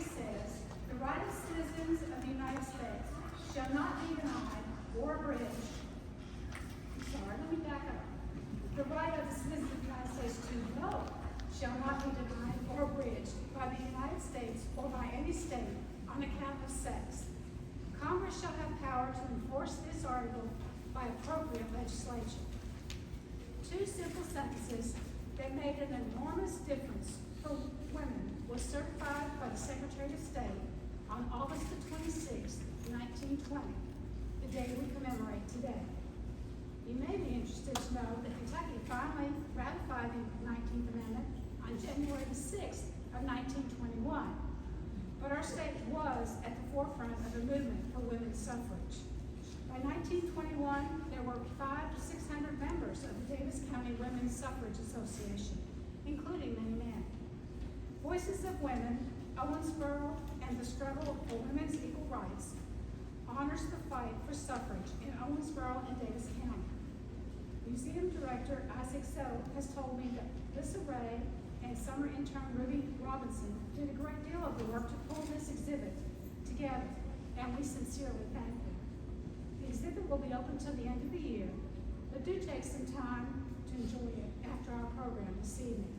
2 says, "The right of citizens of the United States shall not be denied or abridged." Let me back up. The right of the citizens of the United States to vote shall not be denied or abridged by the United States or by any state on account of sex. Congress shall have power to enforce this article by appropriate legislation. 2 simple sentences that made an enormous difference for women was certified by the Secretary of State on August the 26th, 1920, the day we commemorate today. You may be interested to know that Kentucky finally ratified the 19th Amendment on January the 6th of 1921. But our state was at the forefront of the movement for women's suffrage. By 1921, there were 500 to 600 members of the Davis County Women's Suffrage Association, including many men. Voices of Women, Owensboro, and the Struggle for Women's Equal Rights honors the fight for suffrage in Owensboro and Davis County. Museum Director Isaac Settle has told me that Lissa Ray and summer intern Ruby Robinson did a great deal of the work to pull this exhibit together, and we sincerely thank them. The exhibit will be open till the end of the year, but do take some time to enjoy it after our program this evening.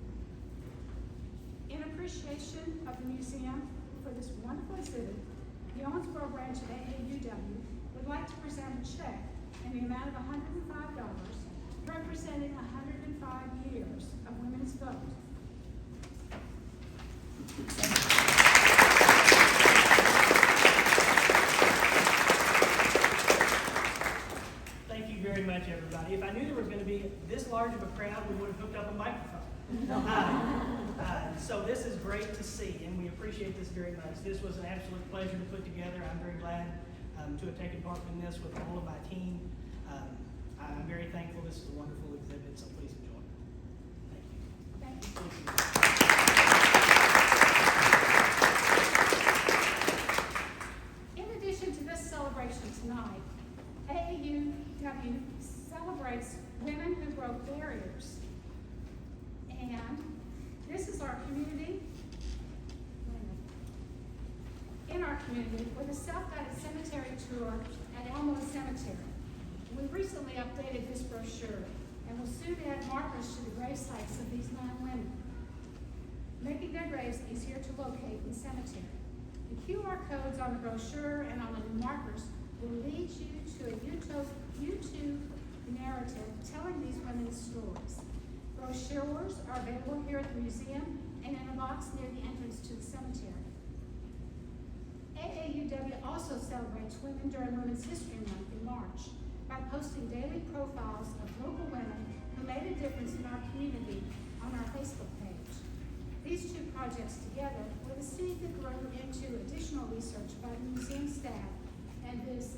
In appreciation of the museum for this wonderful exhibit, the Owensboro branch of AAUW would like to present a check in the amount of $105, representing 105 years of women's vote. Thank you very much, everybody. If I knew there was going to be this large of a crowd, we would have hooked up a microphone. So this is great to see, and we appreciate this very much. This was an absolute pleasure to put together. I'm very glad to have taken part in this with all of my team. I'm very thankful. This is a wonderful exhibit, so please enjoy it. Thank you. Thank you. In addition to this celebration tonight, AAUW celebrates women who broke barriers. And this is our community, in our community, with a self-guided cemetery tour at Elmwood Cemetery. We recently updated this brochure and will soon add markers to the grave sites of these 9 women, making their graves easier to locate in the cemetery. The QR codes on the brochure and on the markers will lead you to a YouTube narrative telling these women's stories. Brochures are available here at the museum and in a box near the entrance to the cemetery. AAUW also celebrates women during Women's History Month in March by posting daily profiles of local women who made a difference in our community on our Facebook page. These 2 projects together were the seed that grew into additional research by the museum staff and this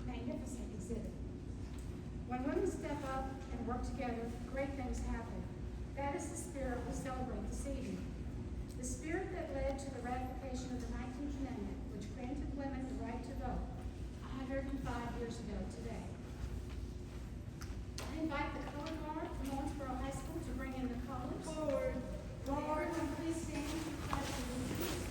magnificent exhibit. When women step up and work together, great things happen. That is the spirit we celebrate this evening. The spirit that led to the ratification of the 19th Amendment, which granted women the right to vote 105 years ago today. I invite the color guard from Owensboro High School to bring in the colors. Forward. Forward, and please stand for the pledge of allegiance.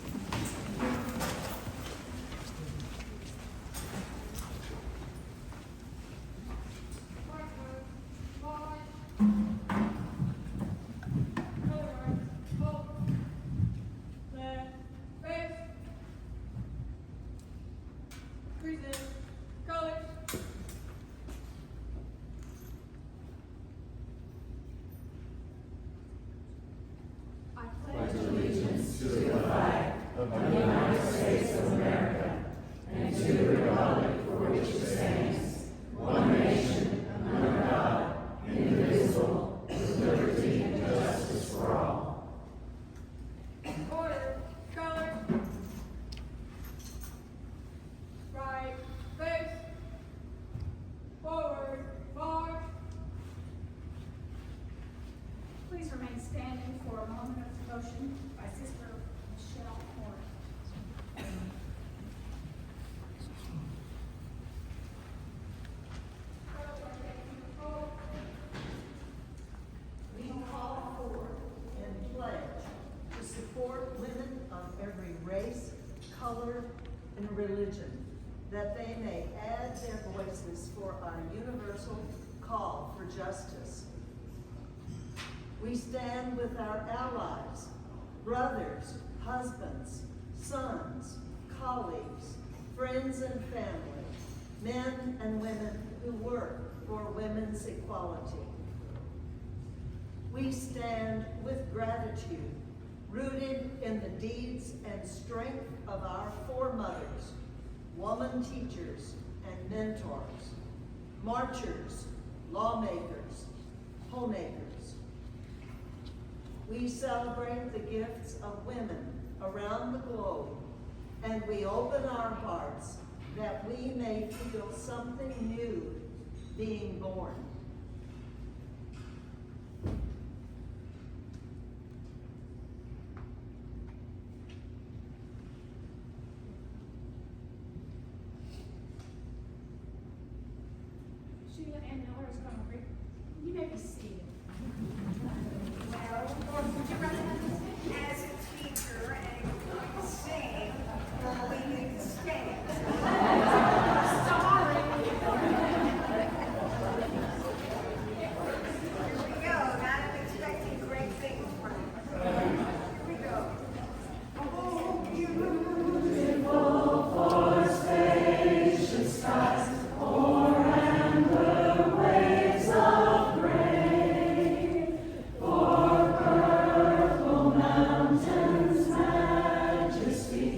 color, and religion, that they may add their voices for our universal call for justice. We stand with our allies, brothers, husbands, sons, colleagues, friends and family, men and women who work for women's equality. We stand with gratitude, rooted in the deeds and strength of our foremothers, woman teachers and mentors, marchers, lawmakers, homemakers. We celebrate the gifts of women around the globe, and we open our hearts that we may feel something new being born. Sheila Ann Miller is going to read. You may be seated. Or would you rather have this? As a teacher and going to sing, we need to stand. Sorry. Here we go. Now I'm expecting great things from you. Here we go. Oh, beautiful for spacious skies, and the waves of grain, for purple mountains, majesty,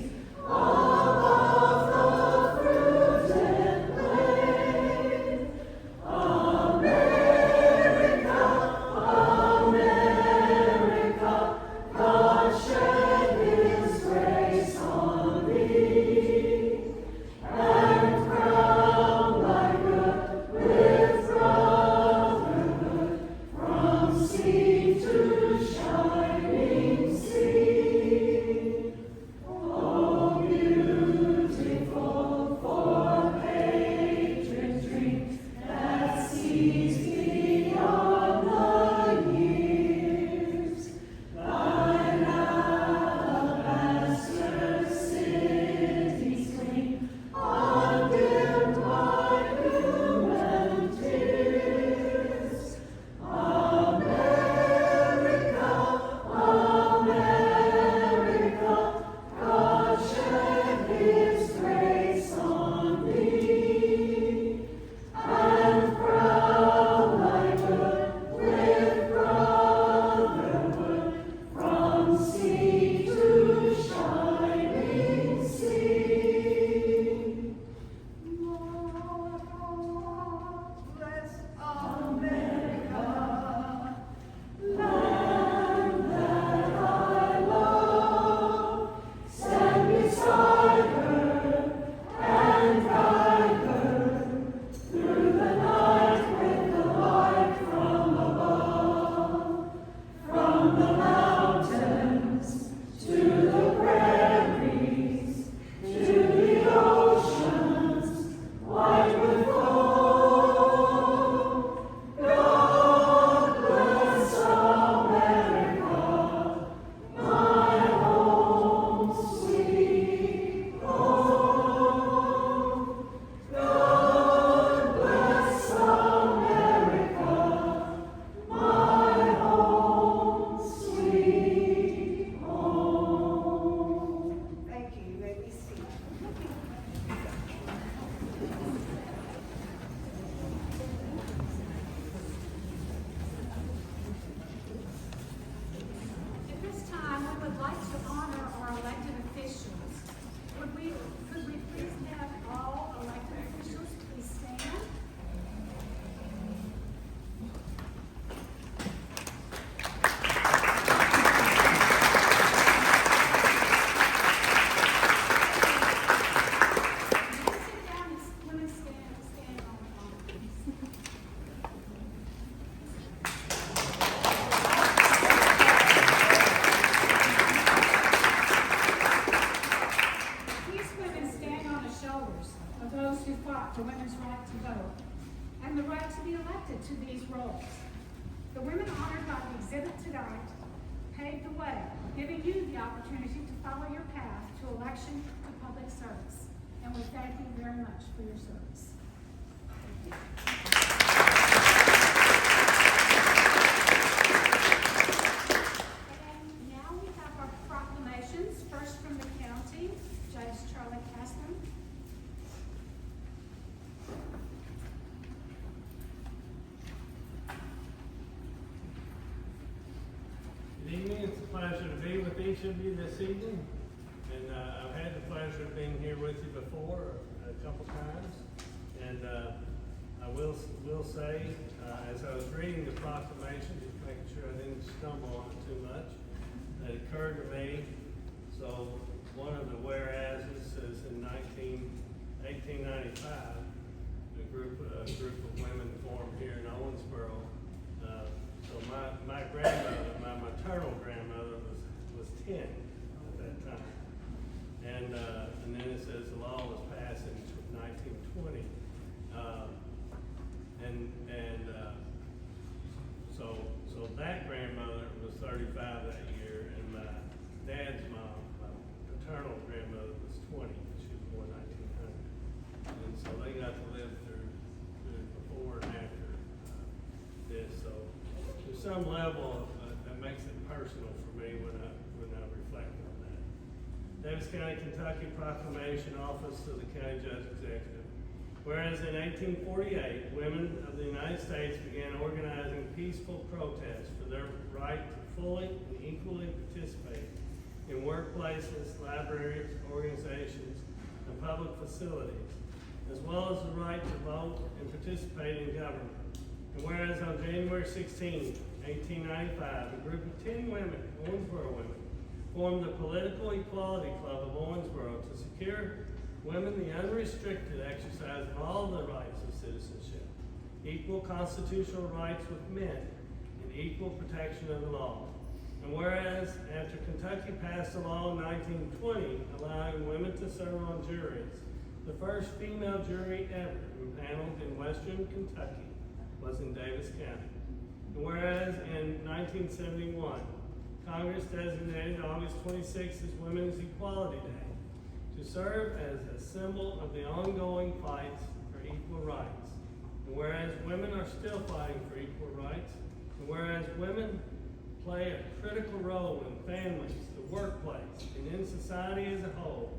above the fruited plain. America, America, God shed His grace on thee, and crown thy good with brotherhood, from sea to shining sea. Oh, beautiful for patriot that sees beyond the years. Thine alabaster cities gleam, undimmed by human tears. America, America, God shed His grace on thee, and crown thy good with brotherhood, from sea to shining sea. Lord, bless America, land that I love. Stand beside her and guide her through the night with the light from above. From the mountains to the prairies, to the oceans white with foam. God bless America, my home, sweet home. God bless America, my home, sweet home. Thank you. You may be seated. At this time, we would like to honor our elected officials. Could we please have all elected officials please stand? Sit down and women stand on the phone. These women stand on the shoulders of those who fought for women's right to vote and the right to be elected to these roles. The women honored by the exhibit tonight paved the way, giving you the opportunity to follow your path to election to public service. And we thank you very much for your service. Thank you. And now we have our proclamations, first from the county, Judge Charlie Caston. Good evening. It's a pleasure to be with each of you this evening. And I've had the pleasure of being here with you before a couple times. And I will say, as I was reading the proclamation, just making sure I didn't stumble on it too much, that it occurred to me. So one of the whereases is in 1895, a group of women formed here in Owensboro. So my grandmother, my maternal grandmother was 10 at that time. And then it says the law was passed in 1920. So that grandmother was 35 that year, and my dad's mom, my paternal grandmother, was 20. She was born 1900. And so they got to live through before and after this. So there's some level that makes it personal for me when I reflect on that. Davis County, Kentucky Proclamation, Office of the County Judge Executive. Whereas in 1848, women of the United States began organizing peaceful protests for their right to fully and equally participate in workplaces, libraries, organizations, and public facilities, as well as the right to vote and participate in government. And whereas on January 16, 1895, a group of 10 women, Owensboro women, formed the Political Equality Club of Owensboro to secure women the unrestricted exercise of all the rights of citizenship, equal constitutional rights with men, and equal protection of the law. And whereas after Kentucky passed a law in 1920 allowing women to serve on juries, the first female jury ever impaneled in Western Kentucky was in Davis County. And whereas in 1971, Congress designated August 26th as Women's Equality Day to serve as a symbol of the ongoing fights for equal rights. And whereas women are still fighting for equal rights, and whereas women play a critical role in families, the workplace, and in society as a whole,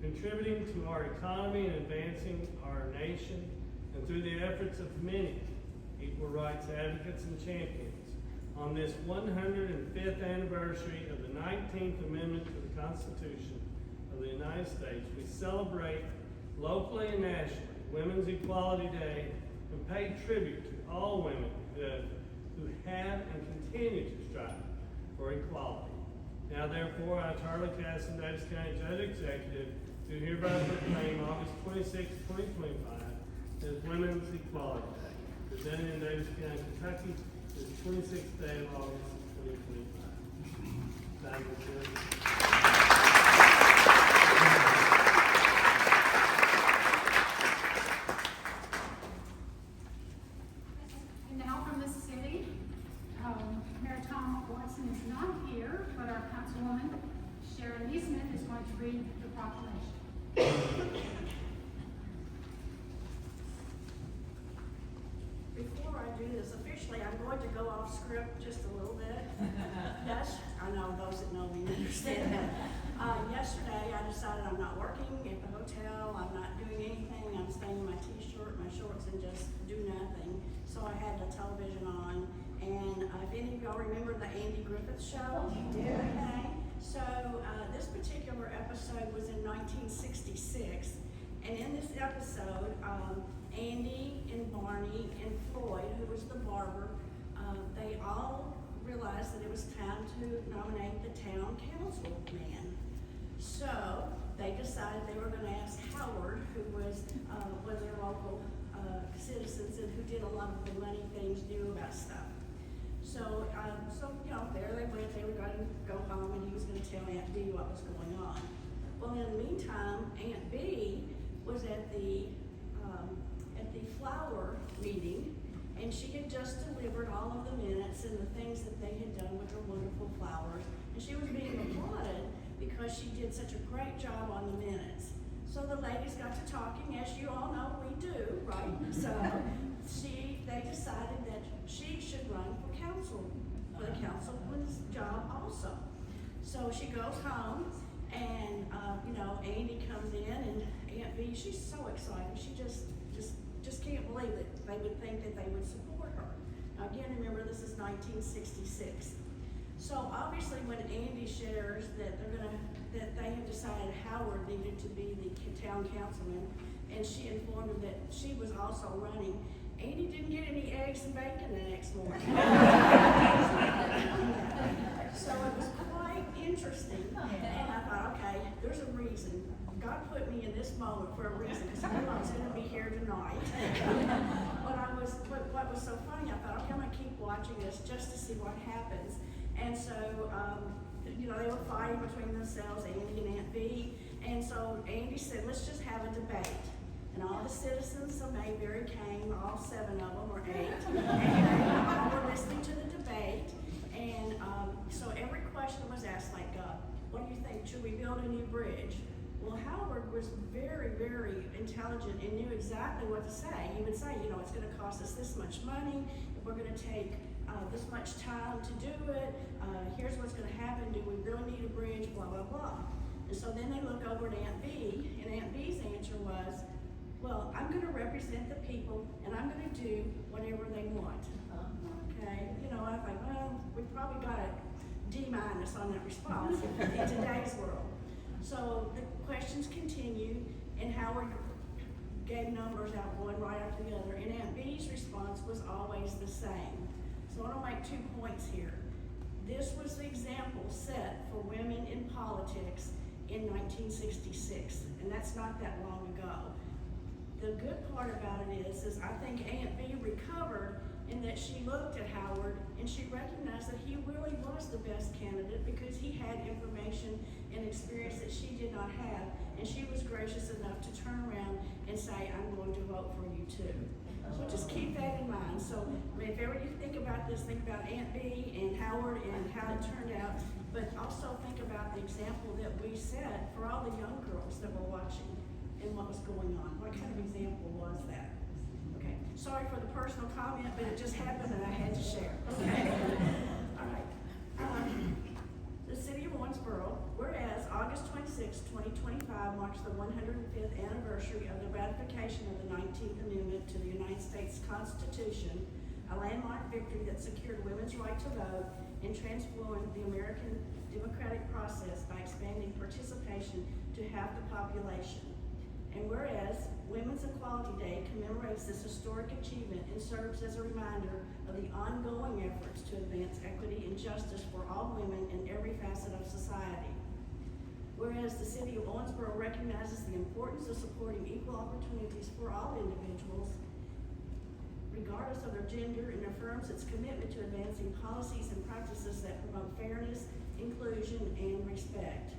contributing to our economy and advancing our nation, and through the efforts of many equal rights advocates and champions, on this 105th anniversary of the 19th Amendment to the Constitution of the United States, we celebrate locally and nationally Women's Equality Day and pay tribute to all women who have and continue to strive for equality. Now therefore, I, Charlie Caston, Davis County Judge Executive, do hereby proclaim August 26, 2025 as Women's Equality Day, presented in Davis County, Kentucky, the 26th day of August 2025. Thank you, Judge. And now from the city, Mayor Tom Watson is not here, but our Councilwoman Sharon Eastman is going to read the proclamation. Before I do this officially, I'm going to go off script just a little bit. Yes, I know those that know me understand that. Yesterday, I decided I'm not working at the hotel. I'm not doing anything. I'm staying in my t-shirt, my shorts, and just do nothing. So I had the television on. And if any of y'all remember the Andy Griffith Show? Okay. So this particular episode was in 1966. And in this episode, Andy and Barney and Floyd, who was the barber, they all realized that it was time to nominate the town councilman. So they decided they were going to ask Howard, who was one of their local citizens and who did a lot of the money things, knew about stuff. So you know, there they went. They were going to go home, and he was going to tell Aunt B what was going on. Well, in the meantime, Aunt B was at the flower meeting, and she had just delivered all of the minutes and the things that they had done with her wonderful flowers. And she was being applauded because she did such a great job on the minutes. So the ladies got to talking, as you all know we do, right? So they decided that she should run for council, for the councilwoman's job also. So she goes home, and Andy comes in, and Aunt V, she's so excited. She just can't believe that they would think that they would support her. Now again, remember this is 1966. So obviously, when Andy shares that they have decided Howard needed to be the town councilman, and she informed him that she was also running, Andy didn't get any eggs and bacon the next morning. So it was quite interesting, and I thought, okay, there's a reason. God put me in this moment for a reason, because I was going to be here tonight. What was so funny, I thought, okay, I'm going to keep watching this just to see what happens. And so, they were fighting between themselves, Andy and Aunt V. And so Andy said, let's just have a debate. And all the citizens of Mayberry came, all 7 of them, or 8, and they all were listening to the debate. And so every question was asked, like, what do you think? Should we build a new bridge? Well, Howard was very, very intelligent and knew exactly what to say. He would say, it's going to cost us this much money. We're going to take this much time to do it. Here's what's going to happen. Do we really need a bridge? Blah, blah, blah. And so then they look over at Aunt V, and Aunt V's answer was, well, I'm going to represent the people, and I'm going to do whatever they want. Okay, I thought, well, we probably got a D- on that response in today's world. So the questions continued, and Howard gave numbers out one right after the other, and Aunt B's response was always the same. So I want to make 2 points here. This was the example set for women in politics in 1966, and that's not that long ago. The good part about it is I think Aunt B recovered in that she looked at Howard and she recognized that he really was the best candidate because he had information and experience that she did not have, and she was gracious enough to turn around and say, I'm going to vote for you too. So just keep that in mind. So if ever you think about this, think about Aunt B and Howard and how it turned out, but also think about the example that we set for all the young girls that were watching and what was going on. What kind of example was that? Okay, sorry for the personal comment, but it just happened and I had to share. Okay, all right. The city of Owensboro, whereas August 26, 2025 marks the 105th anniversary of the ratification of the 19th Amendment to the United States Constitution, a landmark victory that secured women's right to vote and transformed the American democratic process by expanding participation to half the population. And whereas Women's Equality Day commemorates this historic achievement and serves as a reminder of the ongoing efforts to advance equity and justice for all women in every facet of society. Whereas the city of Owensboro recognizes the importance of supporting equal opportunities for all individuals, regardless of their gender, and affirms its commitment to advancing policies and practices that promote fairness, inclusion, and respect.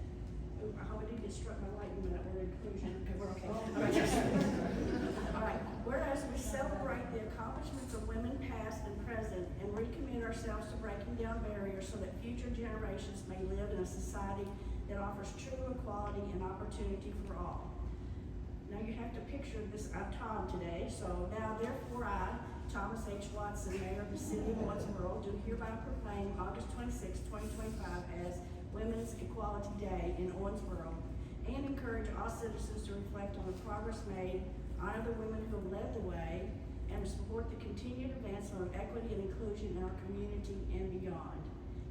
I hope I didn't get struck by lightning with that word inclusion. Okay, we're okay. All right. Whereas we celebrate the accomplishments of women past and present and recommit ourselves to breaking down barriers so that future generations may live in a society that offers true equality and opportunity for all. Now you have to picture this, I'm Tom today, so now therefore I, Thomas H. Watson, Mayor of the City of Owensboro, do hereby proclaim August 26, 2025 as Women's Equality Day in Owensboro, and encourage all citizens to reflect on the progress made, honor the women who have led the way, and support the continued advancement of equity and inclusion in our community and beyond.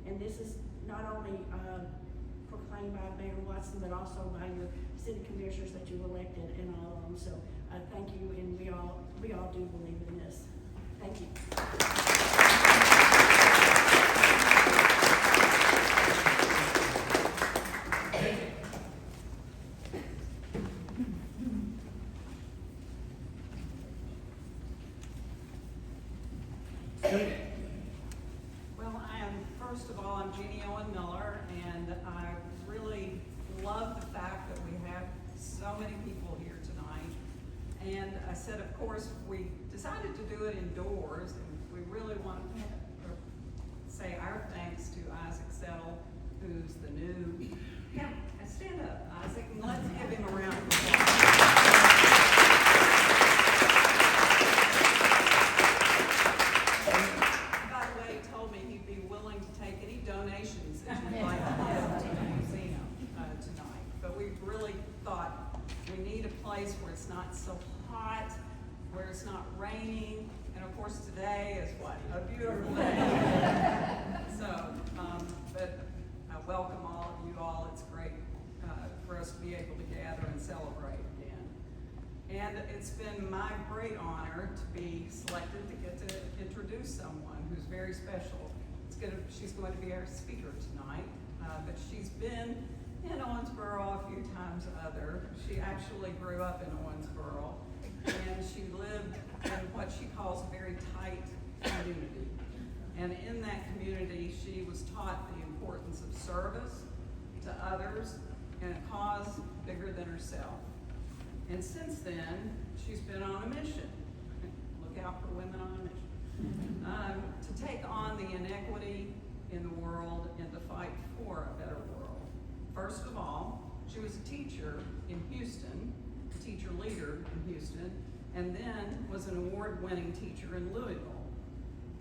And this is not only proclaimed by Mayor Watson, but also by your city commissioners that you've elected and all of them. So thank you, and we all do believe in this. Thank you. Well, first of all, I'm Jeannie Owen Miller, and I really love the fact that we have so many people here tonight. And I said, of course, we decided to do it indoors, and we really want to say our thanks to Isaac Settle, who's the new, stand up, Isaac, and let's give him a round of applause. really thought we need a place where it's not so hot, where it's not raining, and of course today is what? A beautiful day. So, but I welcome all of you all. It's great for us to be able to gather and celebrate again. And it's been my great honor to be selected to get to introduce someone who's very special. She's going to be our speaker tonight, but she's been in Owensboro a few times other. She actually grew up in Owensboro, and she lived in what she calls a very tight community. And in that community, she was taught the importance of service to others and a cause bigger than herself. And since then, she's been on a mission. Look out for women on a mission. To take on the inequity in the world and to fight for a better world. First of all, she was a teacher in Houston, a teacher leader in Houston, and then was an award-winning teacher in Louisville.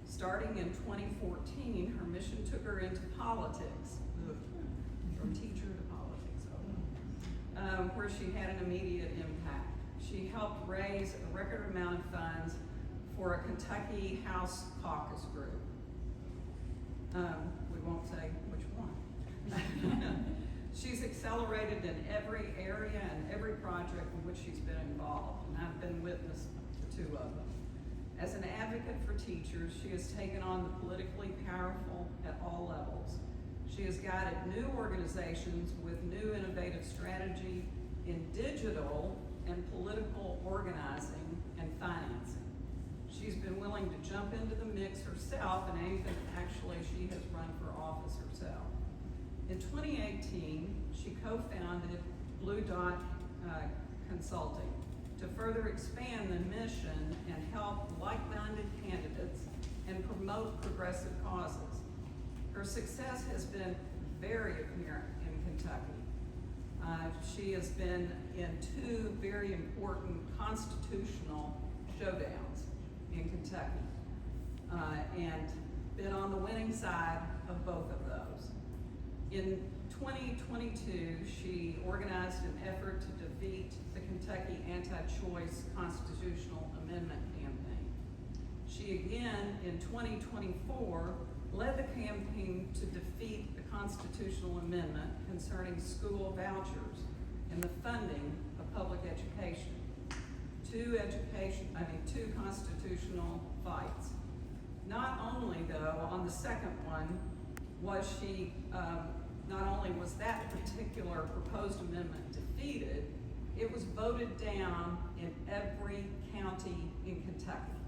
Starting in 2014, her mission took her into politics. From teacher to politics, where she had an immediate impact. She helped raise a record amount of funds for a Kentucky House Caucus group. We won't say which one. She's accelerated in every area and every project in which she's been involved, and I've been witness to two of them. As an advocate for teachers, she has taken on the politically powerful at all levels. She has guided new organizations with new innovative strategy in digital and political organizing and financing. She's been willing to jump into the mix herself, and even actually she has run for office herself. In 2018, she co-founded Blue Dot Consulting to further expand the mission and help like-minded candidates and promote progressive causes. Her success has been very apparent in Kentucky. She has been in two very important constitutional showdowns in Kentucky, and been on the winning side of both of those. In 2022, she organized an effort to defeat the Kentucky anti-choice constitutional amendment campaign. She again, in 2024, led the campaign to defeat the constitutional amendment concerning school vouchers and the funding of public education. Two constitutional fights. Not only though, on the second one, was she, not only was that particular proposed amendment defeated, it was voted down in every county in Kentucky.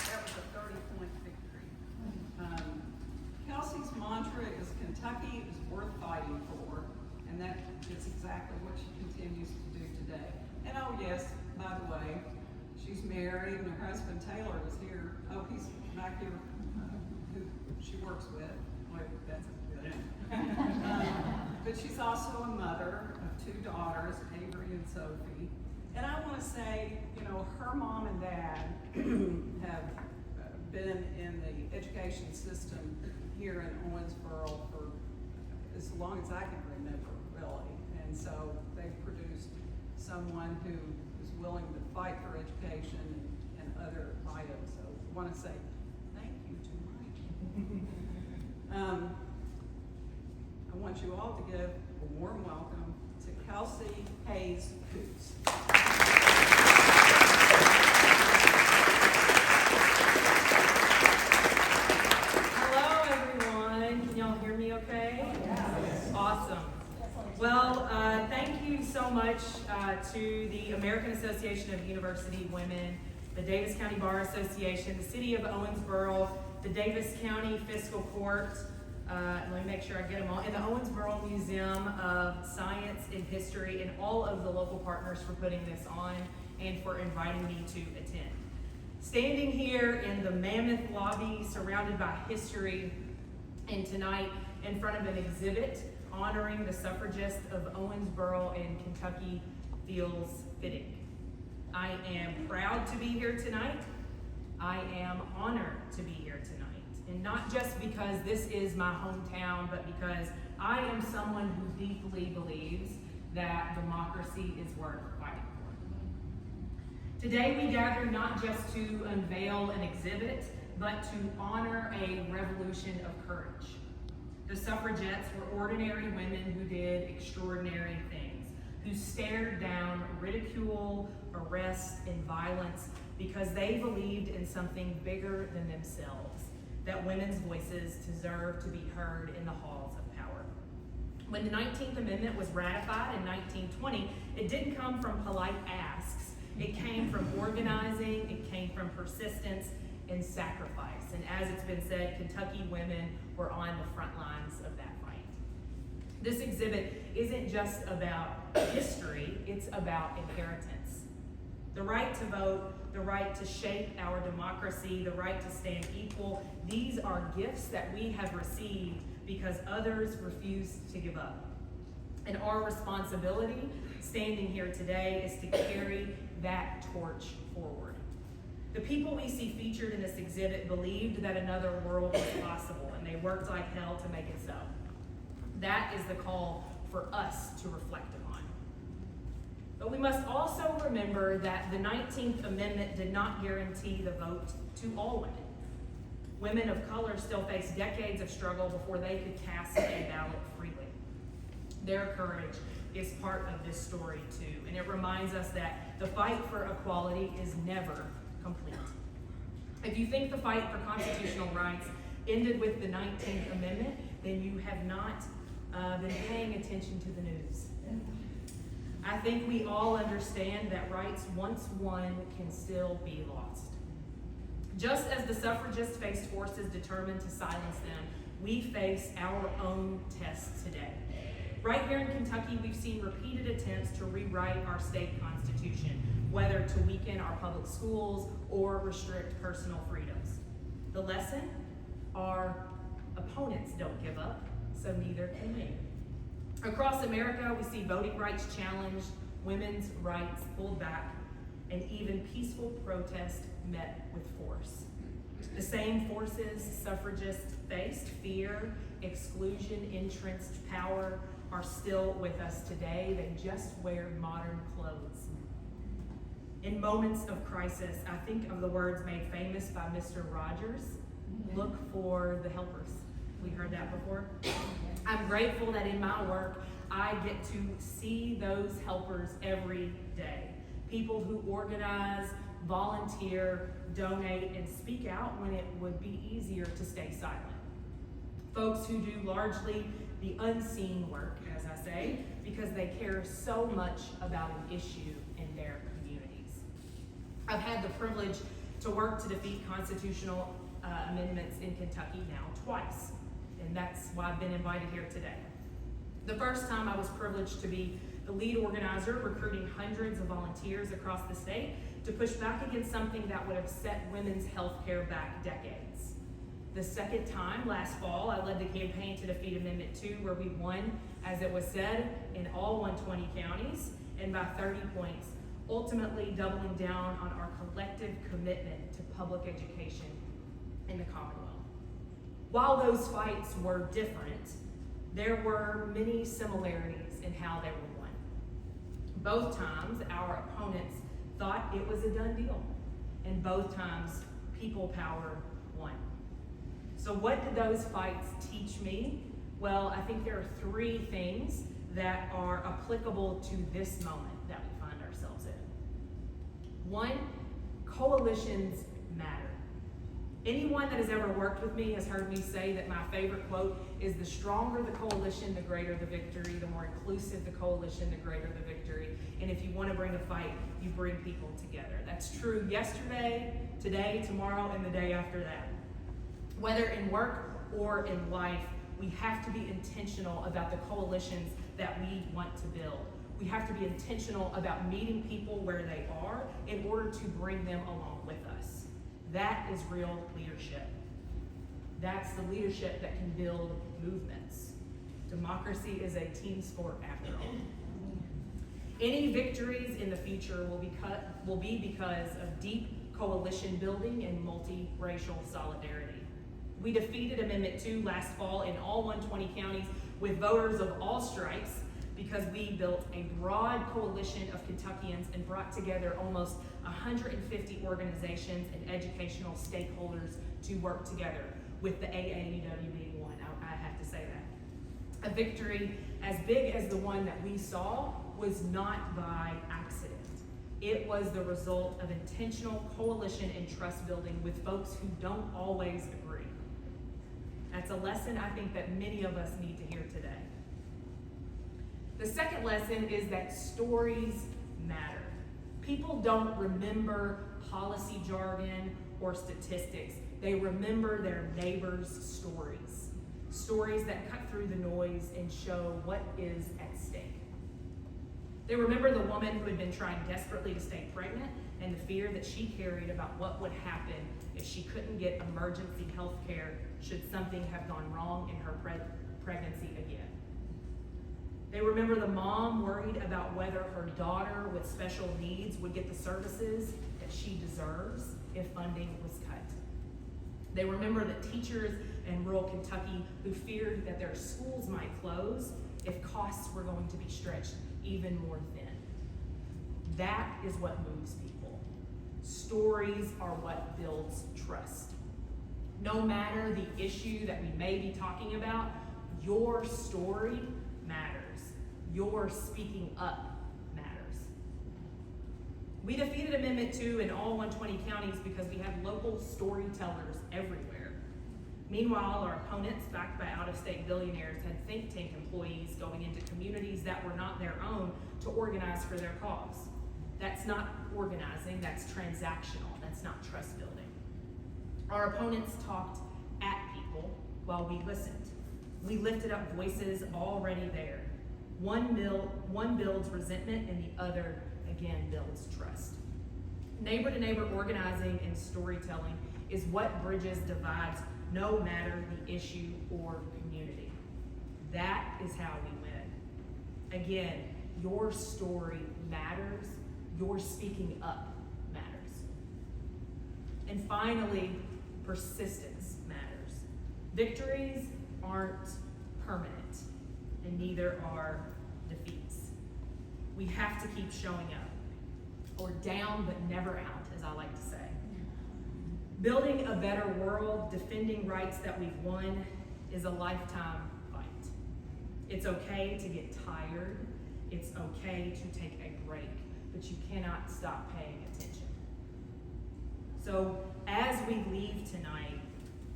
That was a 30-point victory. Kelsey's mantra is Kentucky is worth fighting for, and that is exactly what she continues to do today. And oh yes, by the way, she's married and her husband Taylor is here. Oh, he's back here, who she works with. Wait, that's good. But she's also a mother of two daughters, Avery and Sophie. And I want to say, you know, her mom and dad have been in the education system here in Owensboro for as long as I can remember, really. And so they've produced someone who is willing to fight for education and other items. So I want to say thank you to Mike. I want you all to give a warm welcome to Kelsey Hayes Coots. Hello, everyone. Can y'all hear me okay? Yes. Awesome. Well, thank you so much to the American Association of University Women, the Davis County Bar Association, the City of Owensboro, the Davis County Fiscal Court, let me make sure I get them all, and the Owensboro Museum of Science and History, and all of the local partners for putting this on and for inviting me to attend. Standing here in the mammoth lobby surrounded by history, and tonight in front of an exhibit honoring the suffragists of Owensboro and Kentucky feels fitting. I am proud to be here tonight. I am honored to be here tonight. And not just because this is my hometown, but because I am someone who deeply believes that democracy is worth fighting for. Today we gather not just to unveil an exhibit, but to honor a revolution of courage. The suffragettes were ordinary women who did extraordinary things, who stared down ridicule, arrest, and violence because they believed in something bigger than themselves, that women's voices deserve to be heard in the halls of power. When the 19th Amendment was ratified in 1920, it didn't come from polite asks. It came from organizing, it came from persistence and sacrifice. And as it's been said, Kentucky women were on the front lines of that fight. This exhibit isn't just about history, it's about inheritance. The right to vote, the right to shape our democracy, the right to stand equal, these are gifts that we have received because others refused to give up. And our responsibility standing here today is to carry that torch forward. The people we see featured in this exhibit believed that another world was possible, and they worked like hell to make it so. That is the call for us to reflect upon. But we must also remember that the 19th Amendment did not guarantee the vote to all women. Women of color still face decades of struggle before they could cast a ballot freely. Their courage is part of this story too, and it reminds us that the fight for equality is never complete. If you think the fight for constitutional rights ended with the 19th Amendment, then you have not been paying attention to the news. I think we all understand that rights once won can still be lost. Just as the suffragists faced forces determined to silence them, we face our own tests today. Right here in Kentucky, we've seen repeated attempts to rewrite our state constitution, whether to weaken our public schools or restrict personal freedoms. The lesson? Our opponents don't give up, so neither can we. Across America, we see voting rights challenged, women's rights pulled back, and even peaceful protest met with force. The same forces suffragists faced, fear, exclusion, entrenched power, are still with us today. They just wear modern clothes. In moments of crisis, I think of the words made famous by Mr. Rogers, look for the helpers. We heard that before. I'm grateful that in my work, I get to see those helpers every day. People who organize, volunteer, donate, and speak out when it would be easier to stay silent. Folks who do largely the unseen work, as I say, because they care so much about an issue in their communities. I've had the privilege to work to defeat constitutional amendments in Kentucky now twice, and that's why I've been invited here today. The first time I was privileged to be the lead organizer, recruiting hundreds of volunteers across the state to push back against something that would have set women's health care back decades. The second time, last fall, I led the campaign to defeat Amendment 2, where we won, as it was said, in all 120 counties, and by 30 points, ultimately doubling down on our collective commitment to public education in the Commonwealth. While those fights were different, there were many similarities in how they were won. Both times, our opponents thought it was a done deal, and both times, people power won. So what did those fights teach me? Well, I think there are three things that are applicable to this moment that we find ourselves in. One, coalitions matter. Anyone that has ever worked with me has heard me say that my favorite quote is, the stronger the coalition, the greater the victory. The more inclusive the coalition, the greater the victory. And if you want to bring a fight, you bring people together. That's true yesterday, today, tomorrow, and the day after that. Whether in work or in life, we have to be intentional about the coalitions that we want to build. We have to be intentional about meeting people where they are in order to bring them along with us. That is real leadership. That's the leadership that can build movements. Democracy is a team sport after all. Any victories in the future will be because of deep coalition building and multiracial solidarity. We defeated Amendment 2 last fall in all 120 counties with voters of all stripes because we built a broad coalition of Kentuckians and brought together almost 150 organizations and educational stakeholders to work together, with the AAUW being one. I have to say that. A victory as big as the one that we saw was not by accident. It was the result of intentional coalition and trust building with folks who don't always agree. That's a lesson I think that many of us need to hear today. The second lesson is that stories matter. People don't remember policy jargon or statistics. They remember their neighbors' stories. Stories that cut through the noise and show what is at stake. They remember the woman who had been trying desperately to stay pregnant and the fear that she carried about what would happen if she couldn't get emergency health care should something have gone wrong in her pregnancy again. They remember the mom worried about whether her daughter with special needs would get the services that she deserves if funding was cut. They remember the teachers in rural Kentucky who feared that their schools might close if costs were going to be stretched even more thin. That is what moves people. Stories are what builds trust. No matter the issue that we may be talking about, your story matters. Your speaking up matters. We defeated Amendment 2 in all 120 counties because we have local storytellers everywhere. Meanwhile, our opponents, backed by out-of-state billionaires, had think tank employees going into communities that were not their own to organize for their cause. That's not organizing, that's transactional, that's not trust building. Our opponents talked at people while we listened. We lifted up voices already there. One builds resentment and the other, again, builds trust. Neighbor-to-neighbor organizing and storytelling is what bridges divides, no matter the issue or community. That is how we win. Again, your story matters. Your speaking up matters. And finally, persistence matters. Victories aren't permanent, and neither are defeats. We have to keep showing up, or down but never out, as I like to say. Building a better world, defending rights that we've won, is a lifetime fight. It's okay to get tired. It's okay to take a break, but you cannot stop paying attention. So as we leave tonight,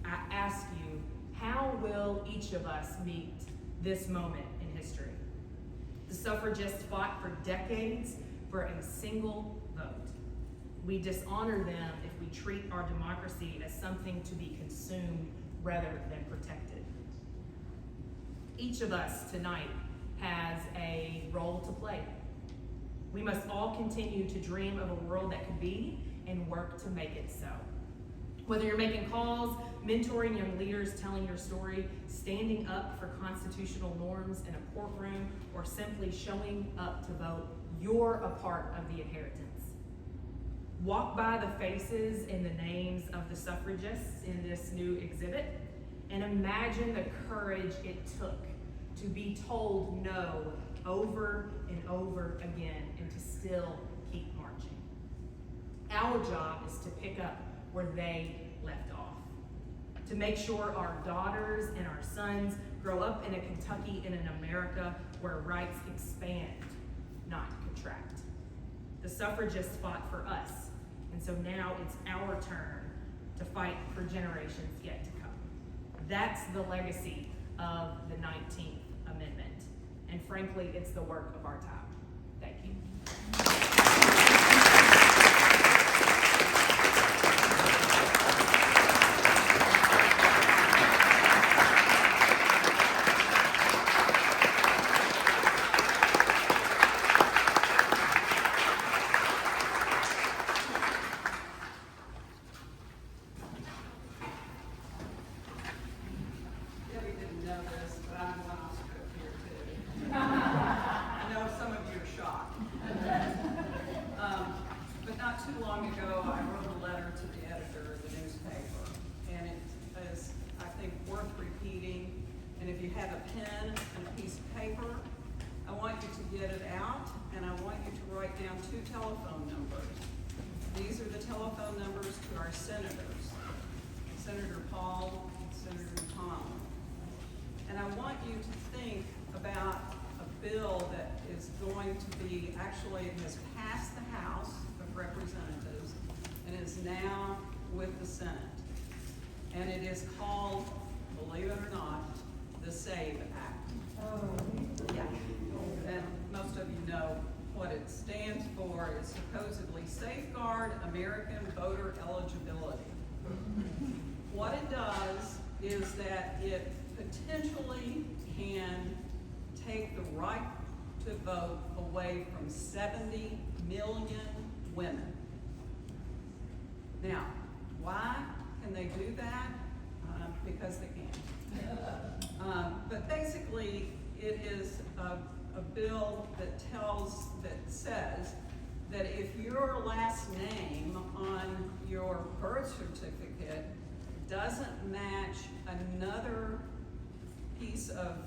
I ask you, how will each of us meet this moment in history? The suffragists fought for decades for a single vote. We dishonor them if we treat our democracy as something to be consumed rather than protected. Each of us tonight has a role to play. We must all continue to dream of a world that could be and work to make it so. Whether you're making calls, mentoring young leaders, telling your story, standing up for constitutional norms in a courtroom, or simply showing up to vote, you're a part of the inheritance. Walk by the faces and the names of the suffragists in this new exhibit and imagine the courage it took to be told no over and over again and to still keep marching. Our job is to pick up where they left off, to make sure our daughters and our sons grow up in a Kentucky and an America where rights expand, not contract. The suffragists fought for us, and so now it's our turn to fight for generations yet to come. That's the legacy of the 19th Amendment, and frankly, it's the work of our time. Thank you. Debbie didn't know this, but I'm one off script here too. I know some of you are shocked. But not too long ago, I wrote a letter to the editor of the newspaper, and it is, pen and a piece of paper. I want you to get it out, and I want you to write down 2 telephone numbers. These are the telephone numbers to our senators, Senator Paul and Senator McConnell. And I want you to think about a bill that is going to be, actually it has passed the House of Representatives and is now with the Senate. And it is called, believe it or not, the SAVE Act. Oh. Yeah. And most of you know what it stands for. Is supposedly Safeguard American Voter Eligibility. What it does is that it potentially can take the right to vote away from 70 million women. Now, why can they do that? Because they can. But basically, it is a bill that says that if your last name on your birth certificate doesn't match another piece of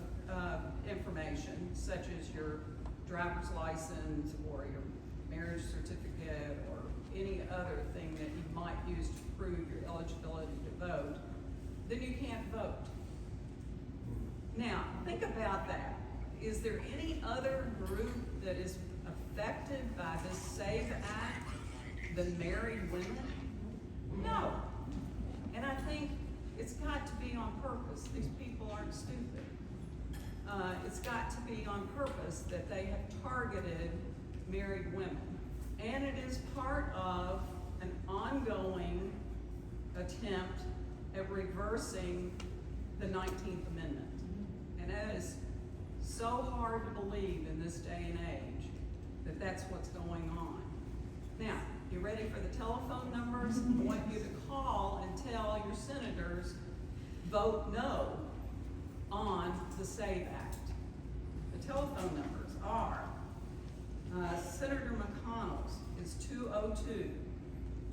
information, such as your driver's license or your marriage certificate or any other thing that you might use to prove your eligibility to vote, then you can't vote. Now, think about that. Is there any other group that is affected by this SAVE Act than married women? No. And I think it's got to be on purpose. These people aren't stupid. It's got to be on purpose that they have targeted married women. And it is part of an ongoing attempt at reversing the 19th Amendment. And that is so hard to believe in this day and age that that's what's going on. Now, you ready for the telephone numbers? I want you to call and tell your senators, vote no on the SAVE Act. The telephone numbers are, Senator McConnell's is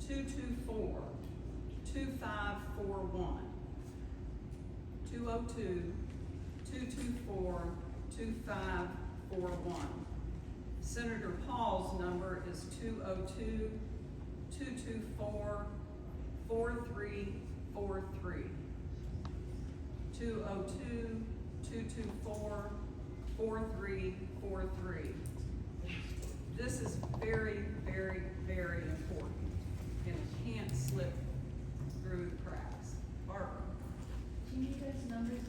202-224-2541. 202-224-2541. Senator Paul's number is 202-224-4343. 202-224-4343. This is very, very, very important, and it can't slip through the cracks. Barbara? Do you need those numbers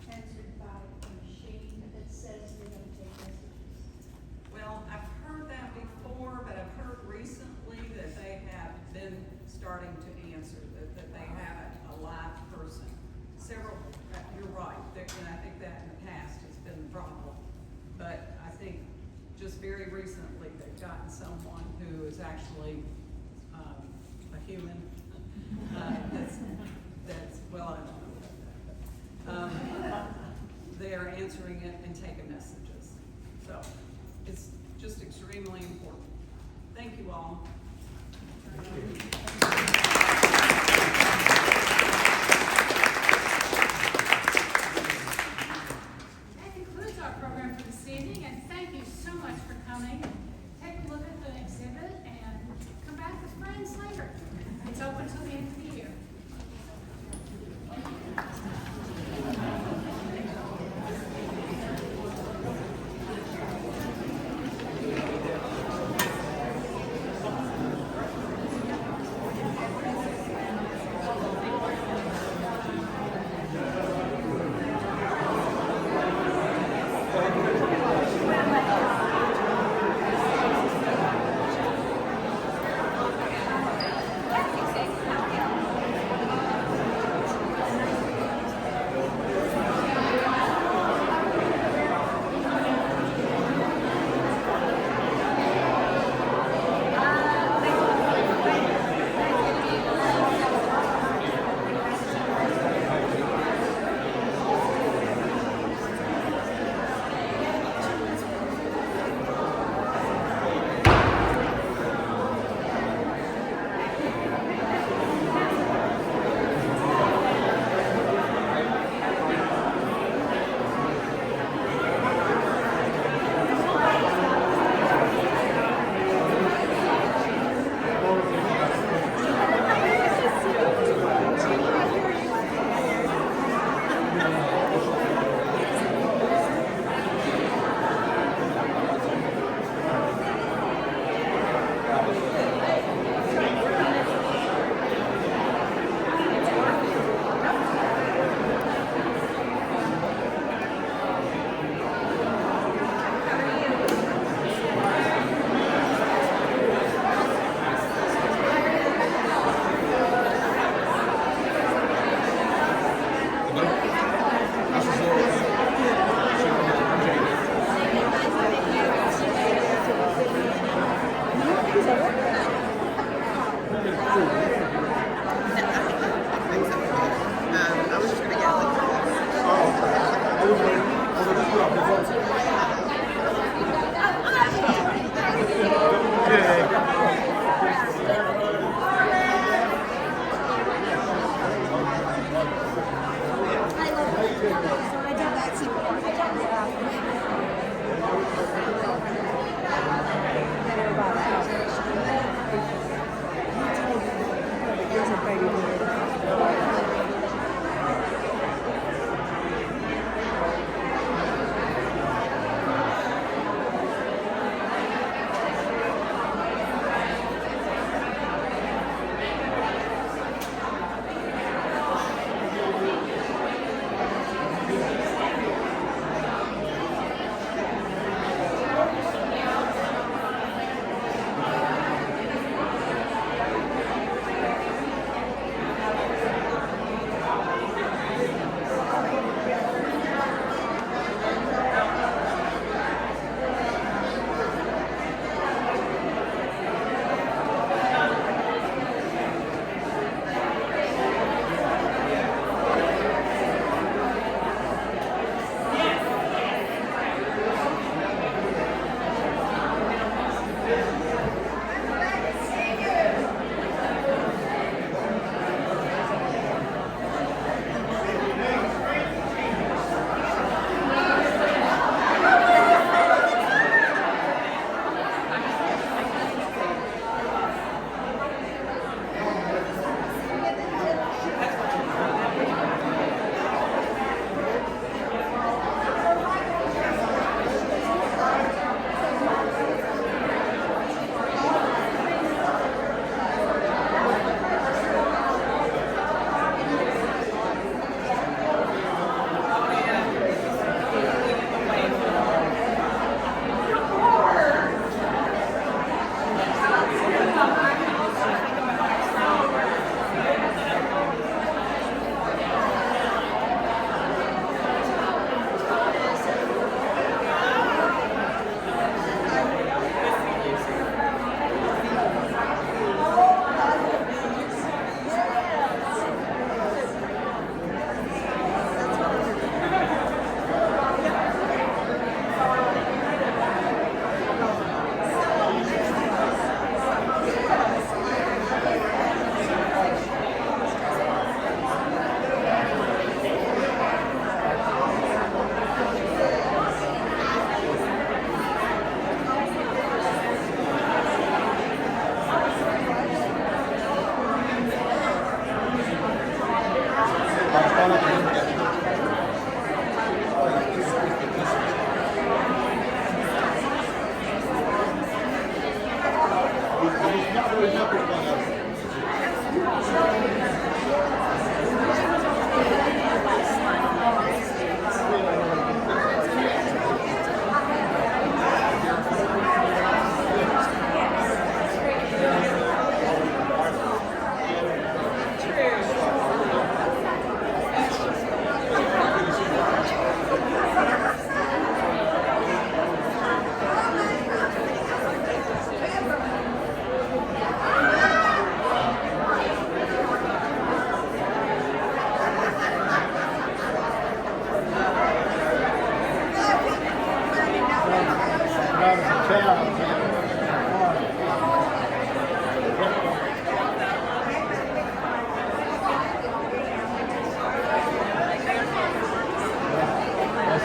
answered by a machine that says they're going to take messages? Well, I've heard that before, but I've heard recently that they have been starting to answer, that they haven't a live person. Several, you're right, and I think that in the past has been the problem. But I think just very recently they've gotten someone who is actually a human. That's well, I don't know about that. They are answering it and taking messages. So it's just extremely important. Thank you all. That concludes our program for this evening, and thank you so much for coming. Take a look at the exhibit and come back with friends later. It's open till the end of the year.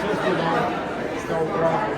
It's no problem.